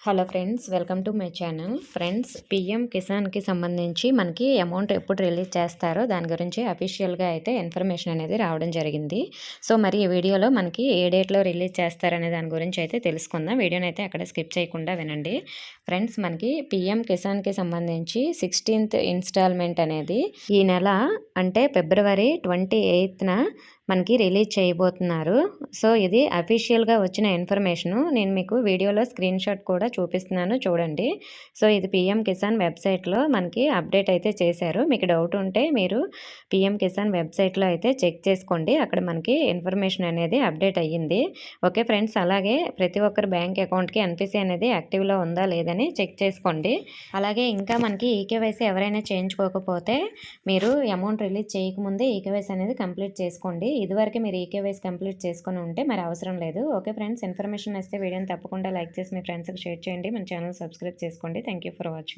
Hello friends, welcome to my channel. Friends, PM కిసాన్కి సంబంధించి మనకి అమౌంట్ ఎప్పుడు రిలీజ్ చేస్తారో దాని గురించి అఫీషియల్గా అయితే ఇన్ఫర్మేషన్ అనేది రావడం జరిగింది. సో మరి ఈ వీడియోలో మనకి ఏ డేట్లో రిలీజ్ చేస్తారనే దాని గురించి అయితే తెలుసుకుందాం. వీడియోని అయితే అక్కడ స్కిప్ చేయకుండా వినండి. ఫ్రెండ్స్, మనకి పీఎం కిసాన్కి సంబంధించి 16th ఇన్స్టాల్మెంట్ అనేది ఈ నెల అంటే ఫిబ్రవరి 28న మనకి రిలీజ్ చేయబోతున్నారు. సో ఇది అఫీషియల్గా వచ్చిన ఇన్ఫర్మేషను. నేను మీకు వీడియోలో స్క్రీన్ షాట్ కూడా చూపిస్తున్నాను, చూడండి. సో ఇది పీఎం కిసాన్ వెబ్సైట్లో మనకి అప్డేట్ అయితే చేశారు. మీకు డౌట్ ఉంటే మీరు పీఎం కిసాన్ వెబ్సైట్లో అయితే చెక్ చేసుకోండి. అక్కడ మనకి ఇన్ఫర్మేషన్ అనేది అప్డేట్ అయ్యింది. ఓకే ఫ్రెండ్స్, అలాగే ప్రతి ఒక్కరు బ్యాంక్ అకౌంట్కి ఎన్పిసి అనేది యాక్టివ్లో ఉందా లేదని చెక్ చేసుకోండి. అలాగే ఇంకా మనకి ఈకేవైసీ ఎవరైనా చేయించుకోకపోతే మీరు అమౌంట్ రిలీజ్ చేయకముందే ఈకేవైసీ అనేది కంప్లీట్ చేసుకోండి. ఇదివరకు మీరు ఈకేవైసీ కంప్లీట్ చేసుకొని ఉంటే మరి అవసరం లేదు. ఓకే ఫ్రెండ్స్, ఇన్ఫర్మేషన్ వస్తే వీడియోని తప్పకుండా లైక్ చేసి మీ ఫ్రెండ్స్కి షేర్ చేయండి. మన ఛానల్ సబ్స్క్రైబ్ చేసుకోండి. Thank you for watching.